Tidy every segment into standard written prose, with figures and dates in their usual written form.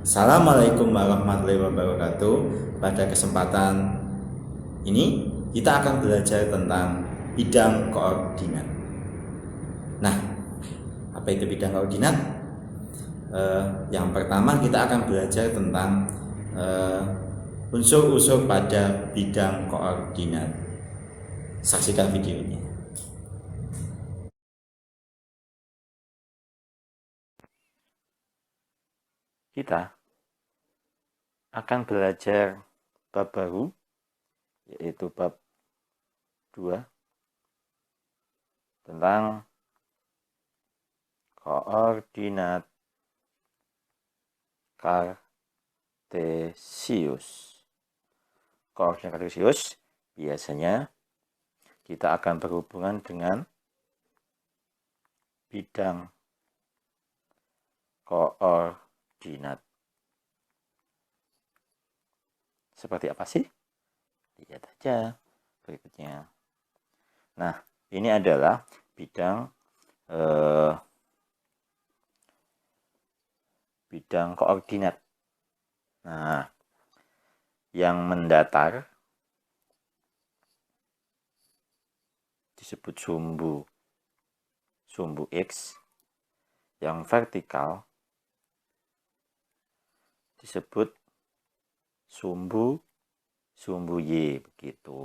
Assalamualaikum warahmatullahi wabarakatuh. Pada kesempatan ini kita akan belajar tentang bidang koordinat. Nah, apa itu bidang koordinat? Yang pertama kita akan belajar tentang unsur-unsur pada bidang koordinat. Saksikan videonya. Kita akan belajar bab baru, yaitu bab 2 tentang koordinat kartesius. Koordinat kartesius biasanya kita akan berhubungan dengan bidang koordinat. Seperti apa sih? Lihat aja berikutnya. Nah, ini adalah bidang koordinat. Nah, yang mendatar disebut sumbu X, yang vertikal disebut sumbu Y, begitu.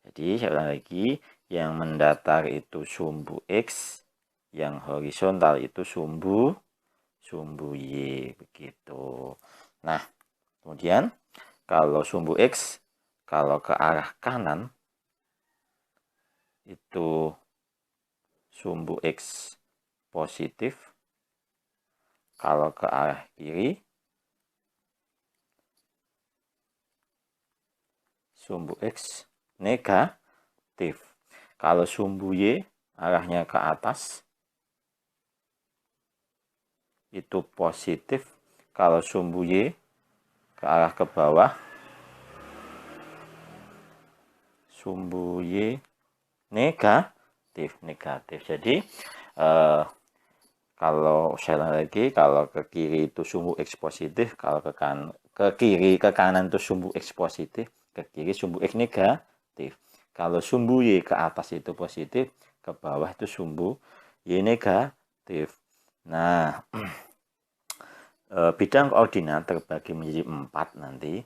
Jadi saya ulang lagi, yang mendatar itu sumbu X, yang horizontal itu sumbu Y, begitu. Nah, kemudian kalau sumbu X, kalau ke arah kanan itu sumbu X positif, kalau ke arah kiri sumbu X negatif. Kalau sumbu Y arahnya ke atas itu positif, kalau sumbu Y ke arah ke bawah sumbu Y negatif. Jadi kalau saya lagi, kalau ke kiri itu sumbu X positif, kalau ke kanan itu sumbu X positif, ke kiri sumbu X negatif. Kalau sumbu Y ke atas itu positif, ke bawah itu sumbu Y negatif. Nah, bidang koordinat terbagi menjadi 4 nanti.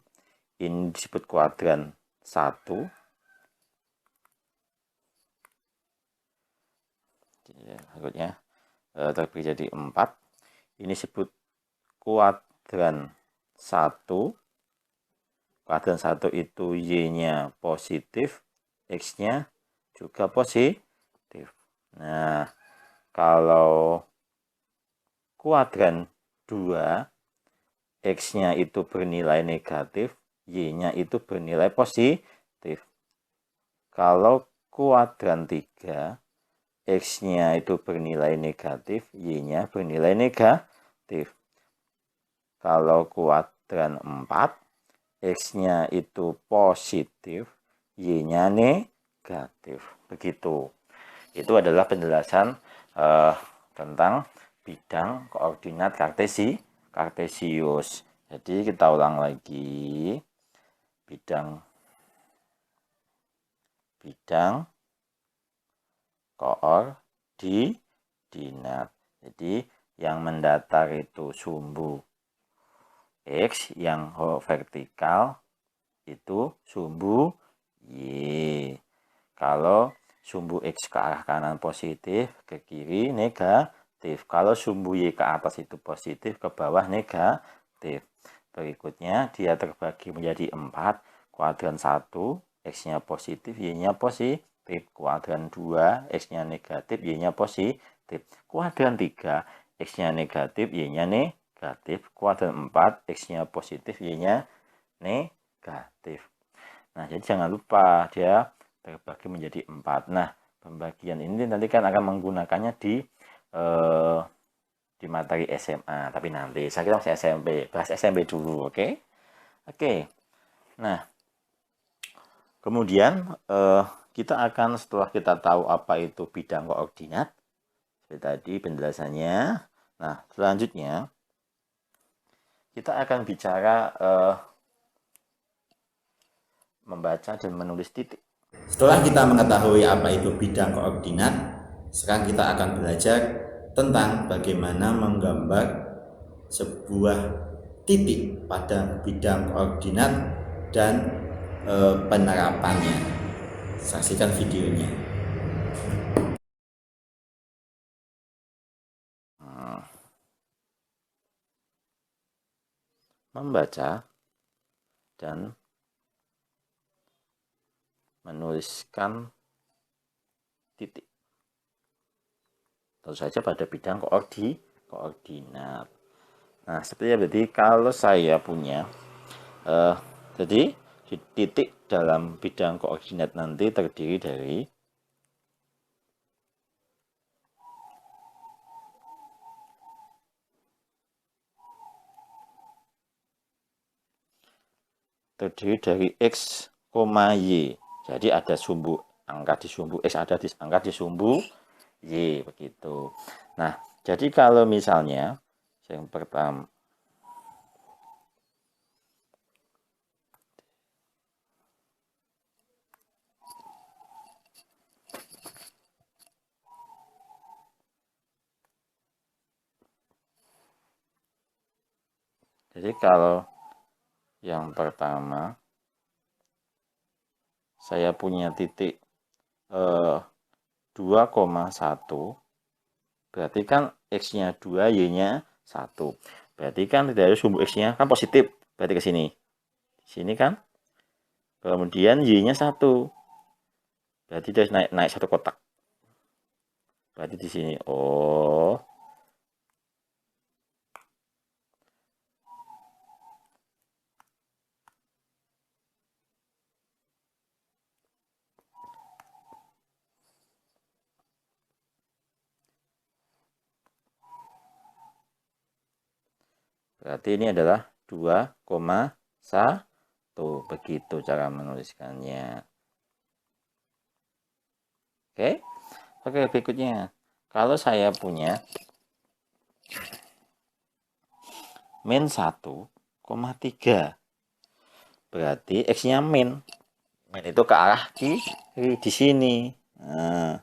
Ini disebut kuadran 1. Berikutnya terbagi jadi 4. Ini disebut kuadran 1. Kuadran 1 itu Y-nya positif, X-nya juga positif. Nah, kalau kuadran 2, X-nya itu bernilai negatif, Y-nya itu bernilai positif. Kalau kuadran 3, X-nya itu bernilai negatif, Y-nya bernilai negatif. Kalau kuadran 4, X-nya itu positif, Y-nya negatif. Begitu. Itu adalah penjelasan tentang bidang koordinat kartesius. Jadi kita ulang lagi. Bidang koordinat. Jadi yang mendatar itu sumbu X, yang vertikal itu sumbu Y. Kalau sumbu X ke arah kanan positif, ke kiri negatif. Kalau sumbu Y ke atas itu positif, ke bawah negatif. Berikutnya dia terbagi menjadi 4. Kuadran 1, X-nya positif, Y-nya positif. Kuadran 2, X-nya negatif, Y-nya positif. Kuadran 3, X-nya negatif, Y-nya negatif. Kuadran 4, X-nya positif, Y-nya negatif. Nah, jadi jangan lupa dia terbagi menjadi 4. Nah, pembagian ini nanti kan akan menggunakannya di materi SMA, tapi nanti saya kira masih SMP, bahas SMP dulu, oke? Oke. Nah, kemudian kita akan, setelah kita tahu apa itu bidang koordinat, seperti tadi penjelasannya. Nah, selanjutnya kita akan bicara membaca dan menulis titik. Setelah kita mengetahui apa itu bidang koordinat, sekarang kita akan belajar tentang bagaimana menggambar sebuah titik pada bidang koordinat dan penerapannya. Saksikan videonya. Membaca dan menuliskan titik, tentu saja pada bidang koordinat. Nah, seperti berarti kalau saya punya jadi titik dalam bidang koordinat nanti terdiri dari X, Y. Jadi ada sumbu angka di sumbu X, ada di angka di sumbu Y, begitu. Nah, jadi kalau misalnya yang pertama yang pertama saya punya titik 2,1, berarti kan X-nya 2, Y-nya 1. Berarti kan dari sumbu X-nya kan positif, berarti ke sini. Sini kan. Kemudian Y-nya 1. Berarti dia naik satu kotak. Berarti di sini. Oh. Berarti ini adalah 2,1. Begitu cara menuliskannya. Oke. Oke, berikutnya. Kalau saya punya min 1,3. Berarti X-nya min. Min itu ke arah kiri di sini. Nah,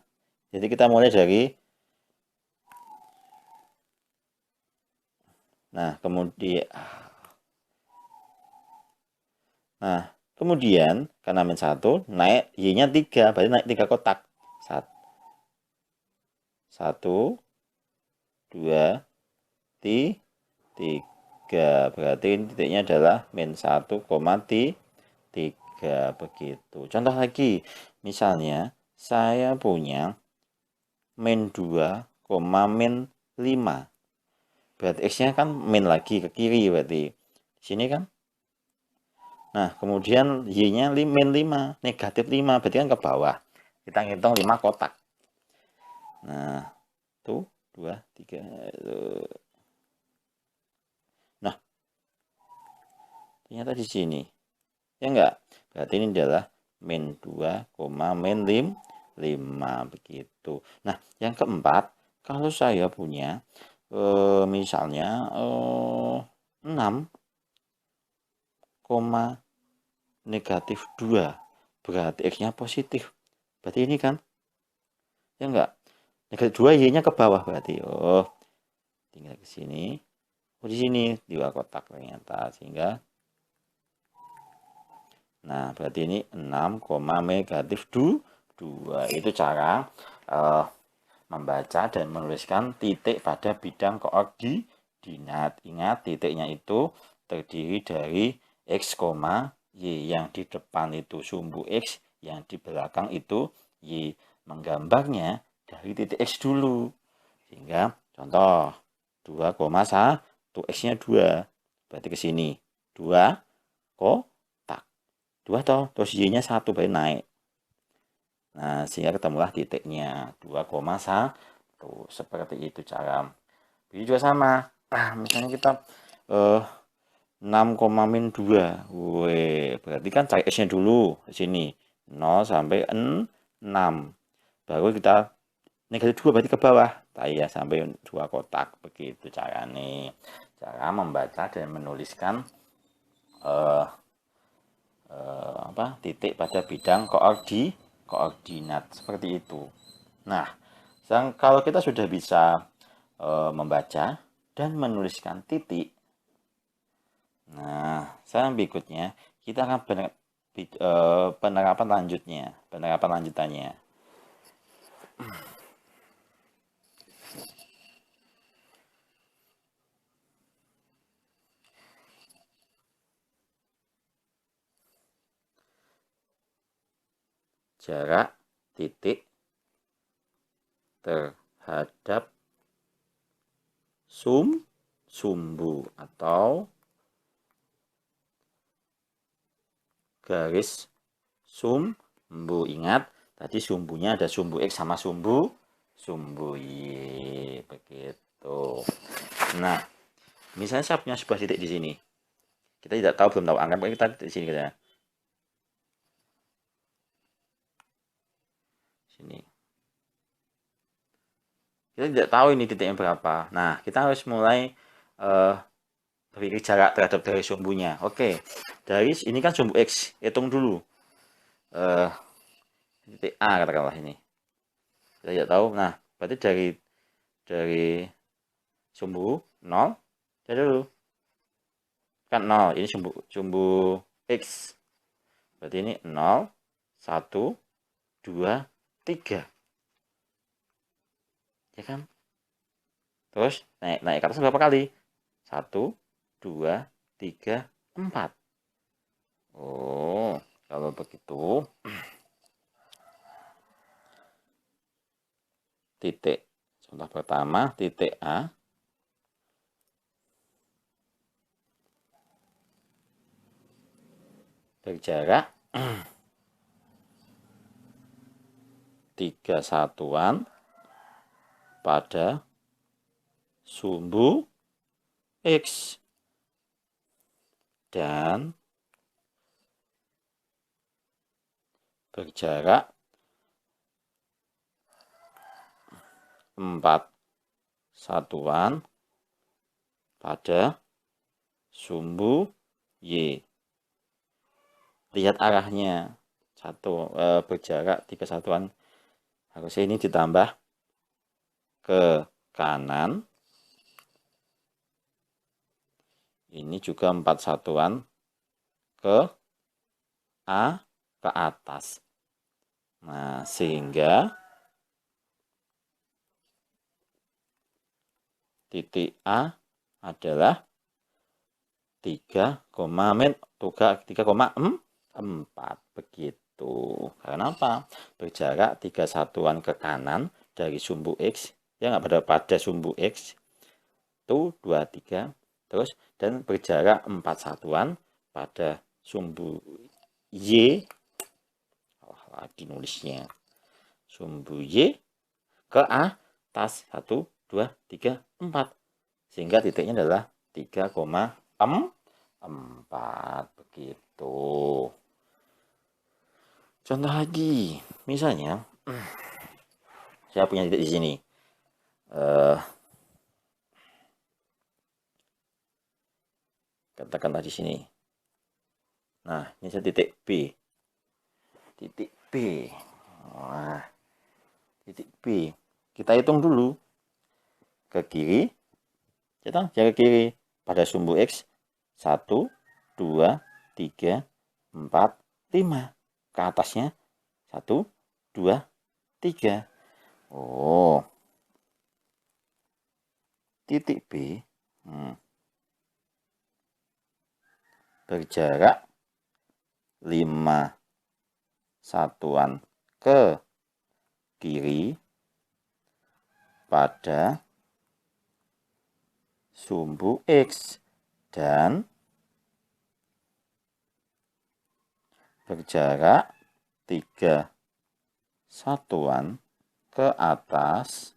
jadi kita mulai dari kemudian karena min 1 naik Y-nya 3, berarti naik 3 kotak. 1 2 3, berarti titiknya adalah min 1,3, begitu. Contoh lagi, misalnya saya punya min 2, min 5. Berarti X-nya kan min lagi ke kiri, berarti sini kan. Nah, kemudian Y-nya min 5, negatif 5, berarti kan ke bawah. Kita ngitung 5 kotak. Nah, tuh 2, 3. Nah, ternyata di sini. Ya enggak? Berarti ini adalah min 2, min 5, begitu. Nah, yang keempat, kalau saya punya misalnya 6, negatif 2, berarti X-nya positif. Berarti ini kan? Ya enggak? Negatif 2, Y-nya ke bawah berarti. Oh, tinggal ke sini. Oh, di sini 2 kotak ternyata. Sehingga nah, berarti ini 6, negatif 2. Itu cara membaca dan menuliskan titik pada bidang koordinat. Ingat, titiknya itu terdiri dari X, Y. Yang di depan itu sumbu X, yang di belakang itu Y. Menggambarnya dari titik X dulu. Sehingga contoh 2,1, X-nya 2. Berarti ke sini 2 kotak. 2 toh, terus Y-nya 1, berarti naik. Nah, sehingga ketemulah titiknya 2,1. Seperti itu cara. Ini juga sama. Misalnya kita 6, min 2. Berarti kan cari X-nya dulu di sini. 0 sampai 6. Baru kita negatif 2 berarti ke bawah. Ya sampai 2 kotak, begitu caranya. Cara membaca dan menuliskan titik pada bidang koordinat seperti itu. Nah, kalau kita sudah bisa membaca dan menuliskan titik, nah, sekarang berikutnya kita akan penerapan lanjutannya. Jarak titik terhadap sumbu atau garis sumbu. Ingat, tadi sumbunya ada sumbu X sama sumbu Y. Begitu. Nah, misalnya saya punya sebuah titik di sini. Kita tidak tahu, belum tahu anggap kita di sini kita. Sini. Kita tidak tahu ini titiknya berapa. Nah, kita harus mulai berpikir jarak terhadap dari sumbunya. Oke, dari ini kan sumbu X, hitung dulu. Titik A katakanlah ini. Kita tidak tahu. Nah, berarti dari sumbu 0 dari dulu. Kan 0, ini sumbu X. Berarti ini 0, 1, 2, 3. Ya kan? Terus naik ke atas berapa kali? 1, 2, 3, 4. Oh, kalau begitu titik contoh pertama, titik A berjarak 3 satuan pada sumbu X dan berjarak 4 satuan pada sumbu Y. Lihat arahnya, berjarak 3 satuan, harusnya ini ditambah ke kanan, ini juga 4 satuan ke atas. Nah, sehingga titik A adalah 3,4 begitu. Karena apa? Berjarak 3 satuan ke kanan dari sumbu X, ya nggak pada sumbu X itu 2, 3, terus dan berjarak 4 satuan pada sumbu Y. Lagi nulisnya sumbu Y ke atas 1, 2, 3, 4, sehingga titiknya adalah 3,4 begitu. Contoh lagi, misalnya saya punya titik di sini. Katakanlah di sini. Nah, ini saya titik B. Titik B. Nah, titik B. Kita hitung dulu. Ke kiri. Jangan ke kiri. Pada sumbu X. 1, 2, 3, 4, 5. Ke atasnya. 1, 2, 3. Oh. Titik B. Berjarak 5 satuan ke kiri pada sumbu X dan berjarak 3 satuan ke atas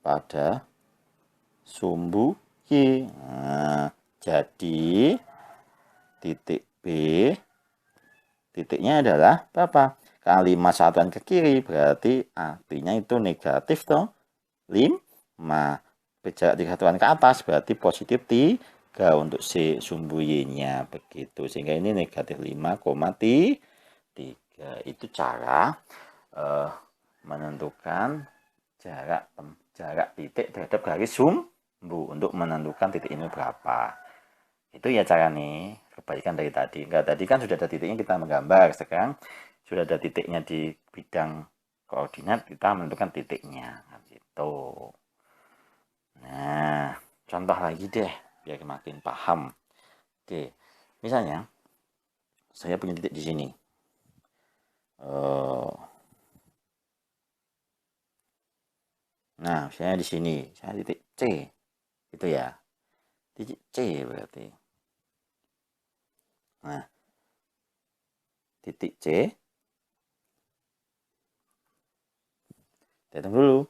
pada sumbu Y. Nah, jadi titik B, titiknya adalah berapa? Kalau 5 satuan ke kiri, berarti artinya itu negatif toh. 5. berjarak 3 satuan ke atas berarti positif 3 untuk si sumbu Y-nya begitu. Sehingga ini negatif 5,3. Itu cara menentukan jarak titik terhadap garis sumbu untuk menentukan titik ini berapa. Itu ya cara nih, kebalikan dari tadi. Enggak, tadi kan sudah ada titiknya kita menggambar, sekarang sudah ada titiknya di bidang koordinat, kita menentukan titiknya gitu. Nah, contoh lagi deh biar makin paham. Oke, misalnya saya punya titik di sini. Nah, misalnya di sini, saya titik C, itu ya, titik C berarti. Nah, titik C, datang dulu.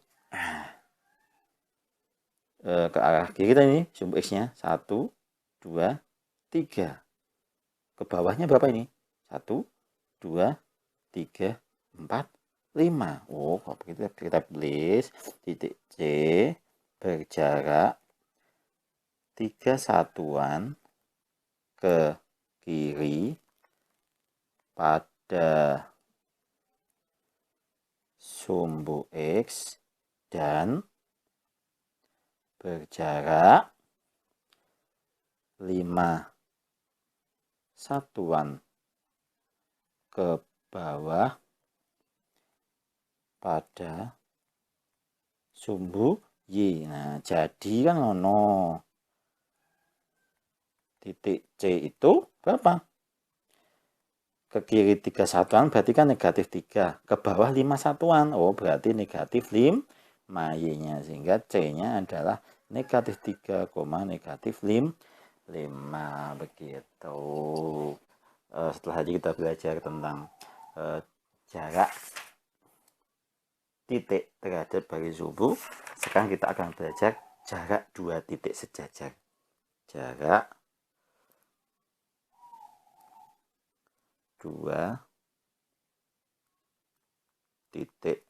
Ke arah kiri kita ini, sumbu X-nya 1, 2, 3. Ke bawahnya berapa ini? 1, 2, 3, 4, 5. Oh, kalau begitu kita tulis titik C berjarak 3 satuan ke kiri pada sumbu X dan berjarak 5 satuan ke bawah pada sumbu Y. Nah, jadi kan ngono. Titik C itu berapa? Ke kiri 3 satuan berarti kan negatif 3. Ke bawah 5 satuan. Oh, berarti negatif 5 Y-nya. Sehingga C-nya adalah negatif 3, negatif 5. Begitu. Setelah tadi kita belajar tentang jarak titik terhadap garis sumbu, sekarang kita akan belajar jarak 2 titik sejajar. Jarak 2 titik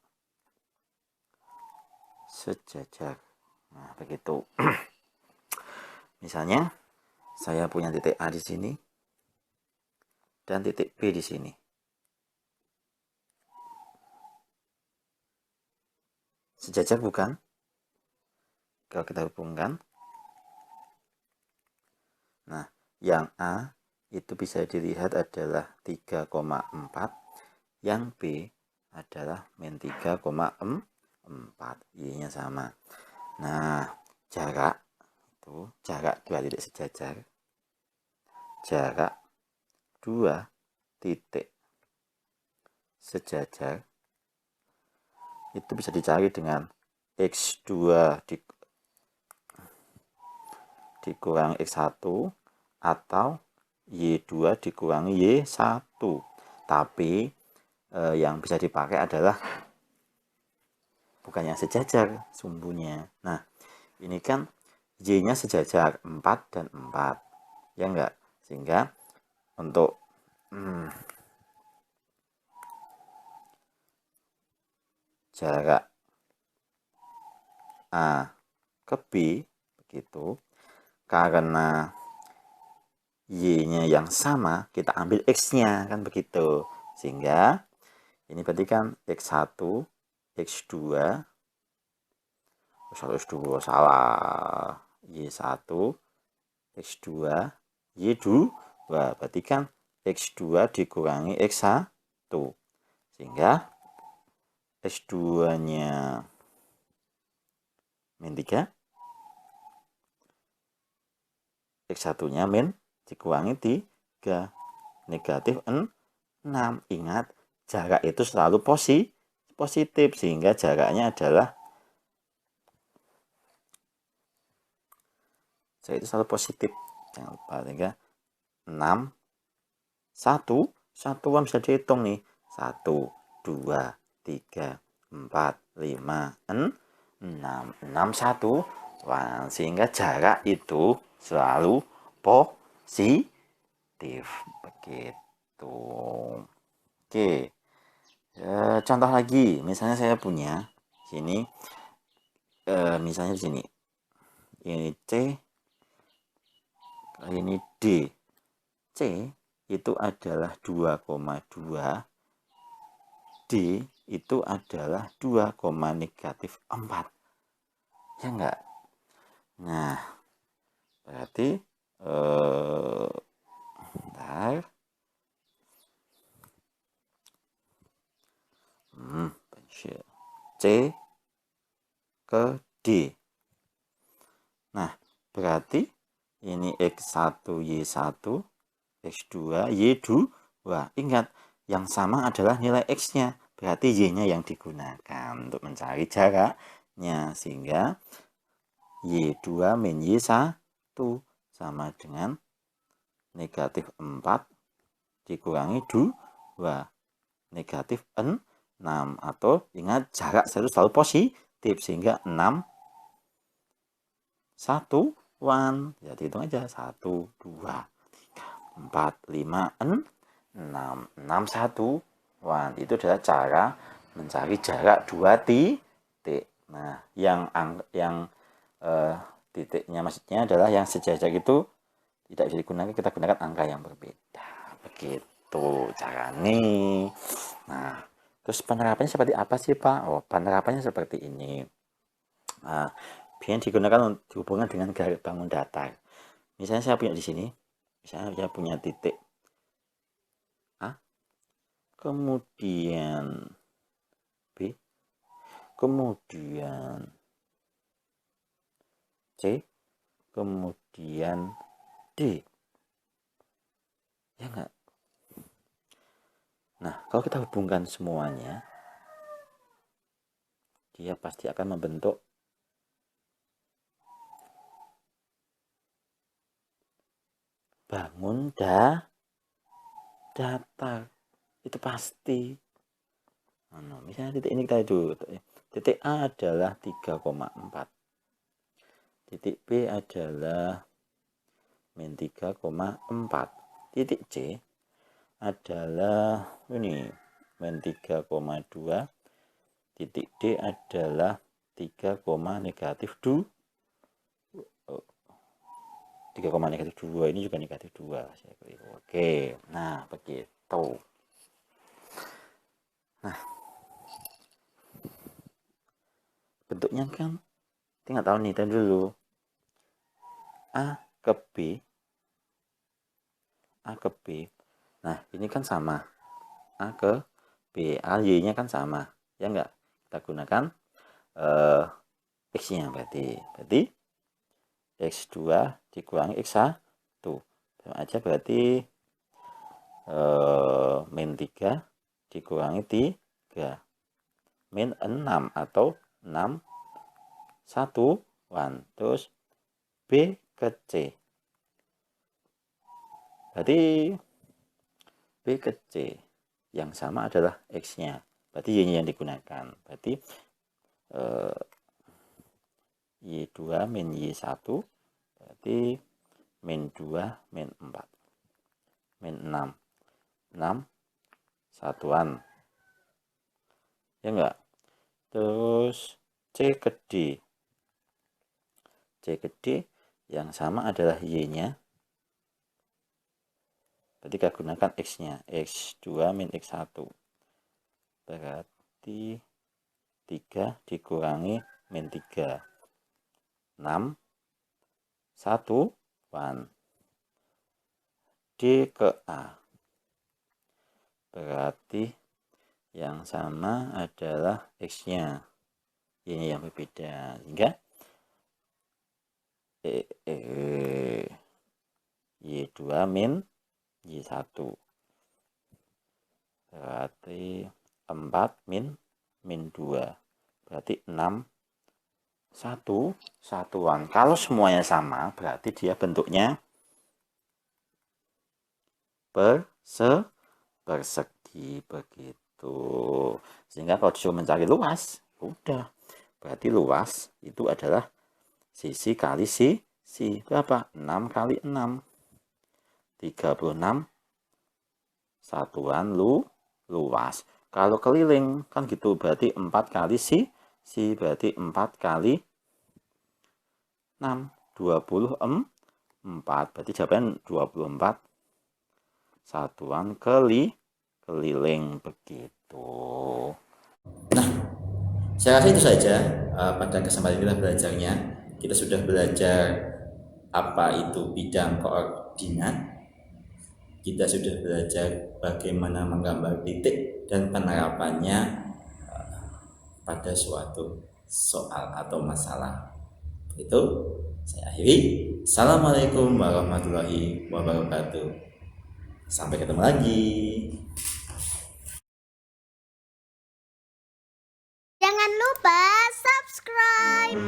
sejajar. Nah, begitu. Misalnya saya punya titik A di sini dan titik B di sini. Sejajar bukan? Kalau kita hubungkan. Nah, yang A itu bisa dilihat adalah 3,4, yang B adalah min 3,4. Y-nya sama. Nah, jarak itu jarak 2 titik sejajar. Jarak 2 titik sejajar itu bisa dicari dengan X2 dikurangi X1 atau Y2 dikurangi Y1. Tapi yang bisa dipakai adalah bukan yang sejajar sumbunya. Nah, ini kan Y-nya sejajar 4 dan 4. Ya enggak? Sehingga untuk jarak A ke B begitu, karena Y-nya yang sama, kita ambil X-nya kan begitu. Sehingga ini berarti kan X1, X2, salah, Y1, X2, Y2, berarti kan X2 dikurangi X1. Sehingga X2-nya min 3, X1-nya min dikurangi 3, negatif 6. Ingat, jarak itu selalu positif, sehingga jaraknya adalah jarak itu selalu positif. Jangan lupa, sehingga 6, 1, satuan bisa dihitung nih. 1, 2, 3, 4, 5, 6, 1. Wah, sehingga jarak itu selalu positif. Begitu. Oke. Contoh lagi, misalnya saya punya sini, misalnya di sini ini C, ini D. C itu adalah 2,2, D itu adalah 2, negatif 4. Ya enggak? Nah, berarti bentar. C ke D. Nah, berarti ini X1, Y1, X2, Y2. Wah, ingat, yang sama adalah nilai X-nya. Berarti Y-nya yang digunakan untuk mencari jaraknya. Sehingga Y2 min Y1 sama dengan negatif 4 dikurangi 2 negatif 6. Atau ingat, jarak selalu positif. Sehingga 6 satuan. Jadi hitung aja 1, 2, 3, 4, 5, 6 satuan. Itu adalah cara mencari jarak 2 titik. Nah, yang titiknya maksudnya adalah yang sejajar itu tidak bisa digunakan, kita gunakan angka yang berbeda. Begitu caranya. Nah, terus penerapannya seperti apa sih, Pak? Oh, penerapannya seperti ini. Nah, biasanya digunakan dihubungkan dengan garis bangun datar. Misalnya saya punya di sini, misalnya saya punya titik A, kemudian B, kemudian C, kemudian D. Ya enggak? Nah, kalau kita hubungkan semuanya, dia pasti akan membentuk bangun datar. Itu pasti. Nah, misalnya titik ini kita dulu. Titik A adalah 3,4. Titik B adalah min 3,4. Titik C adalah ini min 3,2. Titik D adalah 3, negatif 2. 3, negatif 2 ini juga negatif 2. Oke, nah begitu. Nah, bentuknya kan tinggal tahu nih, tadi dulu A ke B. Nah, ini kan sama. A ke B. A, Y-nya kan sama. Ya enggak? Kita gunakan X-nya berarti. X2 dikurangi X1. Sama aja berarti min 3 dikurangi 3. Min 6 atau 6 satuan. Terus B ke C. Berarti B ke C yang sama adalah X-nya. Berarti Y-nya yang digunakan. Berarti Y2 min Y1 berarti min 2 min 4 min 6 satuan. Ya enggak? Terus C ke D. C ke D yang sama adalah Y-nya. Berarti kita gunakan X-nya. X2 min X1. Berarti 3 dikurangi min 3. 6 satuan. D ke A. Berarti yang sama adalah X-nya. Ini yang berbeda. Sehingga Y2 min Y1. Berarti 4 min 2. Berarti 6 satuan. Kalau semuanya sama, berarti dia bentuknya persegi begitu. Sehingga kalau disuruh mencari luas, udah. Berarti luas itu adalah sisi kali sisi. Berapa? 6 kali 6. 36 satuan luas. Kalau keliling kan gitu, berarti 4 kali sisi, berarti 4 kali 6. 24. Berarti jawabannya 24 satuan keliling begitu. Nah, saya rasa itu saja pada kesempatan kita belajarnya. Kita sudah belajar apa itu bidang koordinat. Kita sudah belajar bagaimana menggambar titik dan penerapannya pada suatu soal atau masalah. Itu saya akhiri. Assalamualaikum warahmatullahi wabarakatuh. Sampai ketemu lagi. Jangan lupa subscribe.